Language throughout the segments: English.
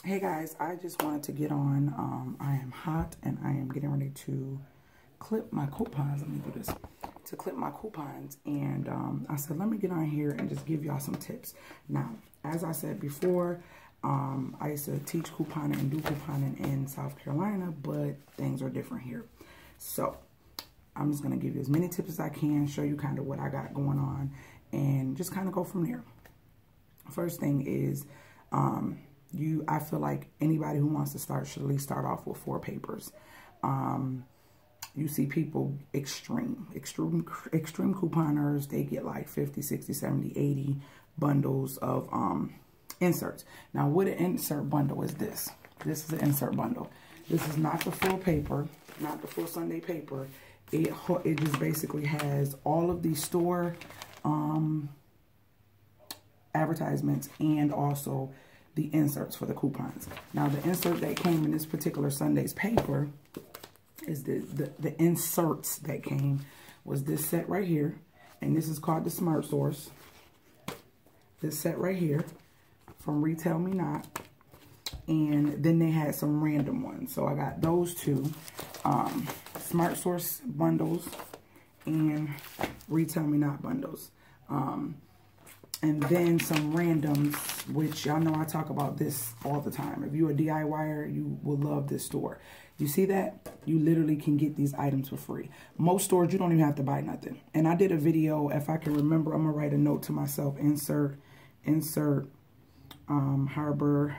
Hey guys, I just wanted to get on. I am hot and I am getting ready to clip my coupons. Let me do this. To clip my coupons. And I said, let me get on here and just give y'all some tips. Now, as I said before, I used to teach couponing and do couponing in South Carolina, but things are different here. So, I'm just going to give you as many tips as I can, show you kind of what I got going on, and just kind of go from there. First thing is, I feel like anybody who wants to start should at least start off with 4 papers. You see people, extreme couponers, they get like 50, 60, 70, 80 bundles of inserts. Now, what an insert bundle is this? This is an insert bundle. This is not the full paper, not the full Sunday paper. It just basically has all of the store advertisements and also the inserts for the coupons. Now, the insert that came in this particular Sunday's paper is the inserts that came was this set right here, and this is called the Smart Source. This set right here from Retail Me Not, and then they had some random ones. So I got those two, Smart Source bundles and Retail Me Not bundles. And then some randoms, which y'all know I talk about this all the time. If you're a DIYer, you will love this store. You see that? You literally can get these items for free. Most stores, you don't even have to buy nothing. And I did a video, if I can remember, I'm going to write a note to myself, insert Harbor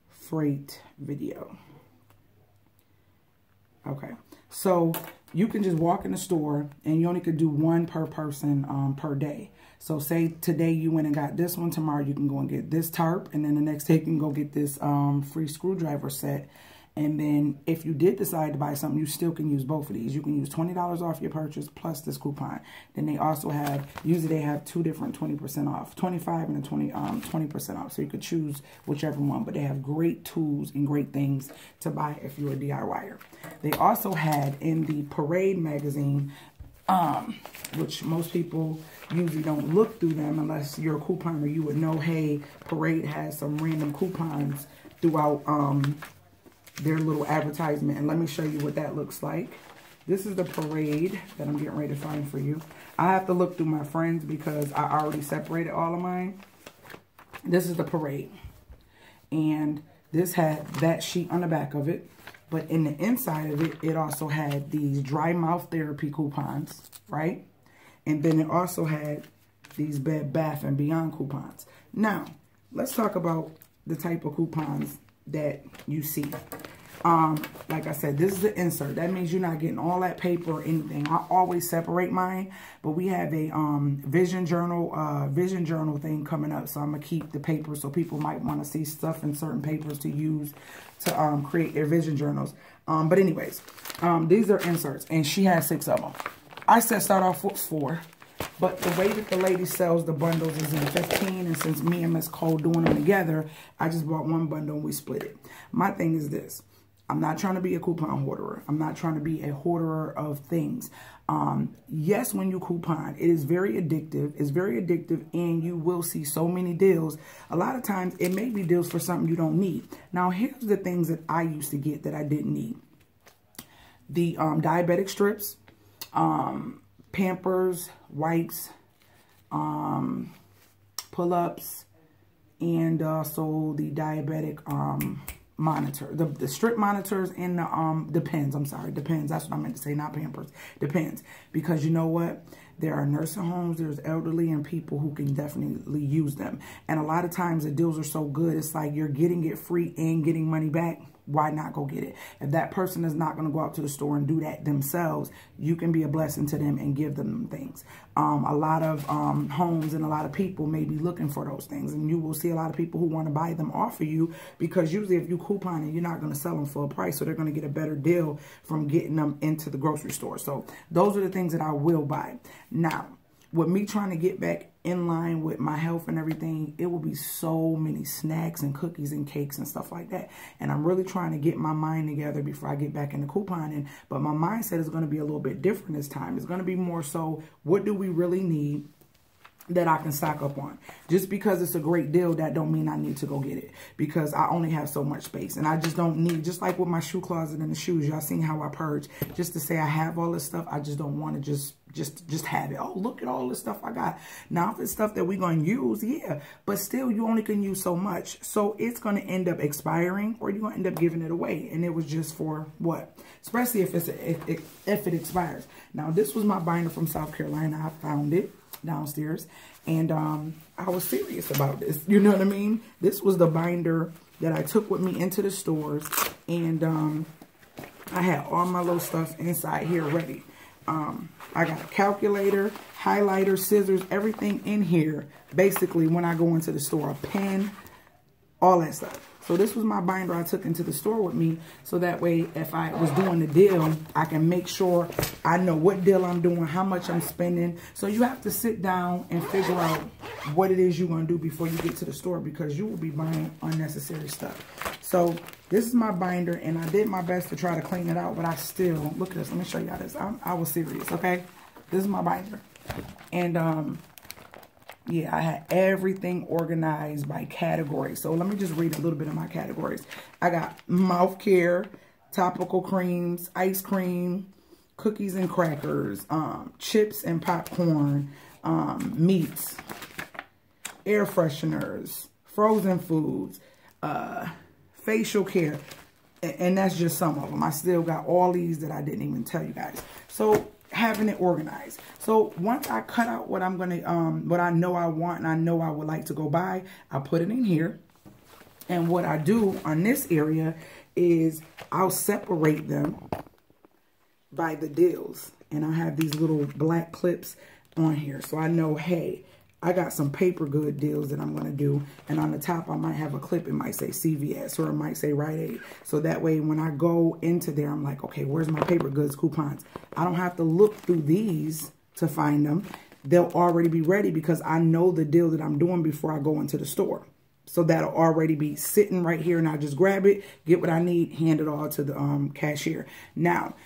Freight video. Okay, so you can just walk in the store and you only could do 1 per person per day. So say today you went and got this one, tomorrow you can go and get this tarp, and then the next day you can go get this free screwdriver set. And then if you did decide to buy something, you still can use both of these. You can use $20 off your purchase plus this coupon. Then they also have, usually they have 2 different 20% off, 25 and a 20% off. So you could choose whichever one, but they have great tools and great things to buy if you're a DIYer. They also had in the Parade magazine, which most people usually don't look through them unless you're a couponer. You would know, hey, Parade has some random coupons throughout their little advertisement. And let me show you what that looks like. This is the Parade that I'm getting ready to find for you. I have to look through my friends because I already separated all of mine. This is the Parade. And this had that sheet on the back of it. But in the inside of it, it also had these dry mouth therapy coupons, right? And then it also had these Bed Bath & Beyond coupons. Now, let's talk about the type of coupons that you see. Like I said, this is the insert. That means you're not getting all that paper or anything. I always separate mine, but we have a vision journal thing coming up. So I'm gonna keep the paper so people might want to see stuff in certain papers to use to create their vision journals. But anyways, these are inserts, and she has 6 of them. I said start off with 4. But the way that the lady sells the bundles is in 15, and since me and Miss Cole doing them together, I just bought 1 bundle and we split it. My thing is this. I'm not trying to be a coupon hoarder. I'm not trying to be a hoarder of things. Yes, when you coupon, it is very addictive. It's very addictive, and you will see so many deals. A lot of times, it may be deals for something you don't need. Now, here's the things that I used to get that I didn't need. The diabetic strips, Pampers, wipes, pull-ups, and also the diabetic monitor, the strip monitors and the Depends. I'm sorry, Depends. That's what I meant to say, not Pampers. Depends, because you know what? There are nursing homes, there's elderly and people who can definitely use them. And a lot of times the deals are so good, it's like you're getting it free and getting money back. Why not go get it? If that person is not going to go out to the store and do that themselves, you can be a blessing to them and give them things. A lot of homes and a lot of people may be looking for those things, and you will see a lot of people who want to buy them off of you, because usually if you coupon it, you're not going to sell them for a price, so they're going to get a better deal from getting them into the grocery store. So those are the things that I will buy. Now, with me trying to get back in line with my health and everything, it will be so many snacks and cookies and cakes and stuff like that. And I'm really trying to get my mind together before I get back into couponing. But my mindset is going to be a little bit different this time. It's going to be more so, what do we really need? that I can stock up on. Just because it's a great deal, that don't mean I need to go get it, because I only have so much space, and I just don't need, just like with my shoe closet and the shoes, y'all seen how I purge, just to say I have all this stuff. I just don't want to just have it. Oh, look at all this stuff I got. Now, if it's stuff that we're going to use, yeah, but still, you only can use so much. So it's going to end up expiring, or you're going to end up giving it away. And it was just for what? Especially if it expires. Now, this was my binder from South Carolina. I found it downstairs, and I was serious about this. You know what I mean? This was the binder that I took with me into the stores, and I had all my little stuff inside here ready. I got a calculator, highlighter, scissors, everything in here. Basically, when I go into the store, a pen, all that stuff. So this was my binder I took into the store with me. So that way, if I was doing the deal, I can make sure I know what deal I'm doing, how much I'm spending. So you have to sit down and figure out what it is you're going to do before you get to the store, because you will be buying unnecessary stuff. So this is my binder, and I did my best to try to clean it out, but I still, look at this. Let me show y'all this. I was serious, okay? This is my binder. And, yeah, I had everything organized by category. So let me just read a little bit of my categories. I got mouth care, topical creams, ice cream, cookies and crackers, chips and popcorn, meats, air fresheners, frozen foods, facial care. And that's just some of them. I still got all these that I didn't even tell you guys. So having it organized. So once I cut out what I'm going to, what I know I want and I know I would like to go buy, I put it in here. And what I do on this area is I'll separate them by the deals. And I have these little black clips on here. So I know, hey, I got some paper good deals that I'm going to do. And on the top, I might have a clip. It might say CVS, or it might say Rite Aid. So that way, when I go into there, I'm like, okay, where's my paper goods coupons? I don't have to look through these to find them. They'll already be ready because I know the deal that I'm doing before I go into the store. So that'll already be sitting right here, and I'll just grab it, get what I need, hand it all to the cashier. Now,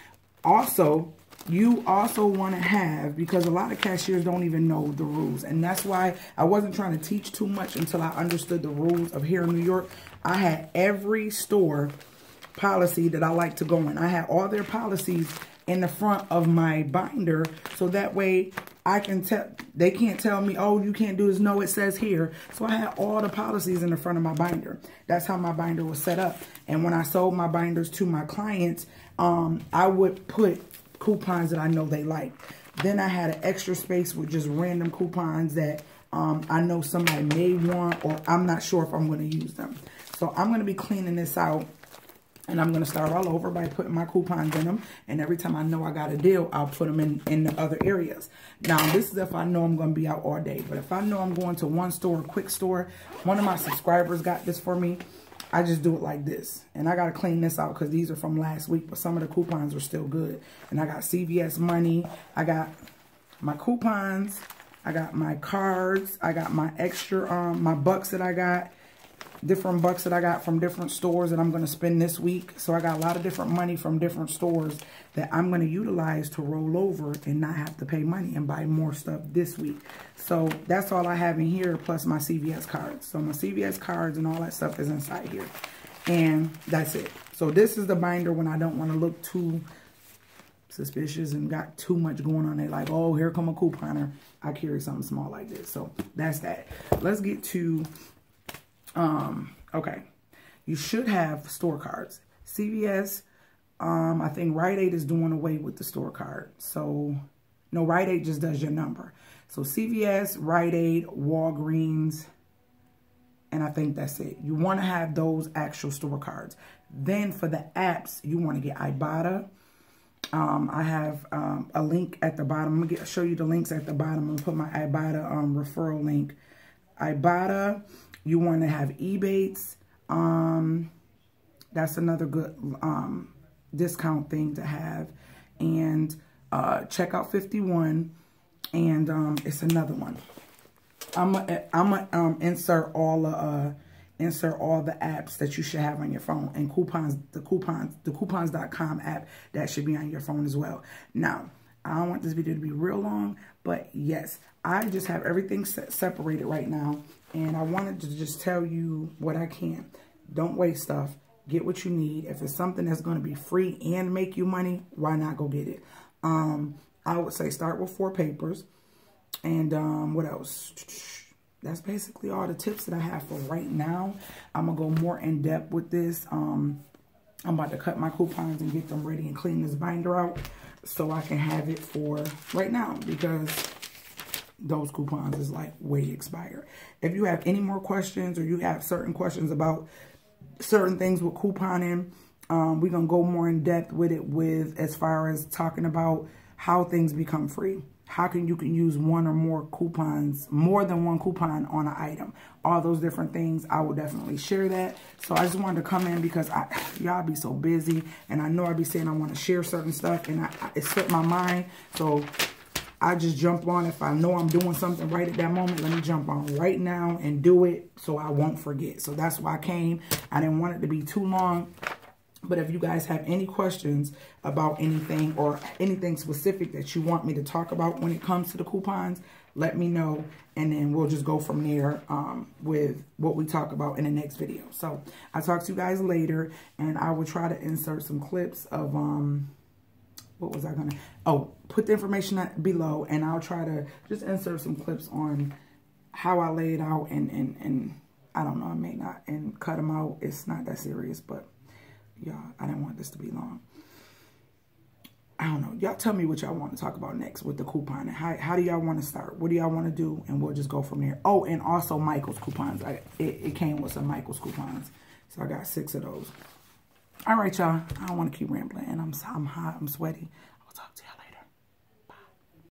also, you also want to have, because a lot of cashiers don't even know the rules. And that's why I wasn't trying to teach too much until I understood the rules of here in New York. I had every store policy that I like to go in. I had all their policies in the front of my binder. So that way I can tell, they can't tell me, oh, you can't do this. No, it says here. So I had all the policies in the front of my binder. That's how my binder was set up. And when I sold my binders to my clients, I would put coupons that I know they like. Then I had an extra space with just random coupons that I know somebody may want, or I'm not sure if I'm going to use them. So I'm going to be cleaning this out, and I'm going to start all over by putting my coupons in them. And every time I know I got a deal, I'll put them in the other areas. Now, this is if I know I'm going to be out all day. But if I know I'm going to one store, a quick store, one of my subscribers got this for me. I just do it like this. And I got to clean this out because these are from last week. But some of the coupons are still good. And I got CVS money. I got my coupons. I got my cards. I got my extra, my bucks that I got. Different bucks that I got from different stores that I'm going to spend this week. So I got a lot of different money from different stores that I'm going to utilize to roll over and not have to pay money and buy more stuff this week. So that's all I have in here, plus my CVS cards. So my CVS cards and all that stuff is inside here. And that's it. So this is the binder when I don't want to look too suspicious and got too much going on there. Like, oh, here come a couponer. I carry something small like this. So that's that. Let's get to... okay, you should have store cards. CVS, I think Rite Aid is doing away with the store card. So, no, Rite Aid just does your number. So, CVS, Rite Aid, Walgreens, and I think that's it. You want to have those actual store cards. Then, for the apps, you want to get Ibotta. I have a link at the bottom. I'm going to show you the links at the bottom. I'm going to put my Ibotta referral link. Ibotta. You want to have EBATES. That's another good discount thing to have. And Checkout 51. And it's another one. I'm gonna insert all the apps that you should have on your phone, and the coupons.com app that should be on your phone as well. Now, I don't want this video to be real long, but yes, I just have everything separated right now. And I wanted to just tell you what I can. Don't waste stuff. Get what you need. If it's something that's going to be free and make you money, why not go get it? I would say start with 4 papers. And what else? That's basically all the tips that I have for right now. I'm going to go more in depth with this. I'm about to cut my coupons and get them ready and clean this binder out so I can have it for right now, because those coupons is like way expired. If you have any more questions, or you have certain questions about certain things with couponing, we're going to go more in depth with it, with as far as talking about how things become free. How you can use one or more coupons, more than one coupon on an item. All those different things, I will definitely share that. So I just wanted to come in because y'all be so busy. And I know I be saying I want to share certain stuff, and it slipped my mind. So I just jump on. If I know I'm doing something right at that moment, let me jump on right now and do it so I won't forget. So that's why I came. I didn't want it to be too long. But if you guys have any questions about anything, or anything specific that you want me to talk about when it comes to the coupons, let me know. And then we'll just go from there with what we talk about in the next video. So I'll talk to you guys later. And I will try to insert some clips of, what was I going to, oh, put the information below. And I'll try to just insert some clips on how I lay it out. And I don't know, I may not. And cut them out. It's not that serious, but y'all, I didn't want this to be long. I don't know. Y'all tell me what y'all want to talk about next with the coupon. How do y'all want to start? What do y'all want to do? And we'll just go from there. Oh, and also Michael's coupons. It came with some Michael's coupons. So I got 6 of those. All right, y'all. I don't want to keep rambling. And I'm hot. I'm sweaty. I will talk to y'all later.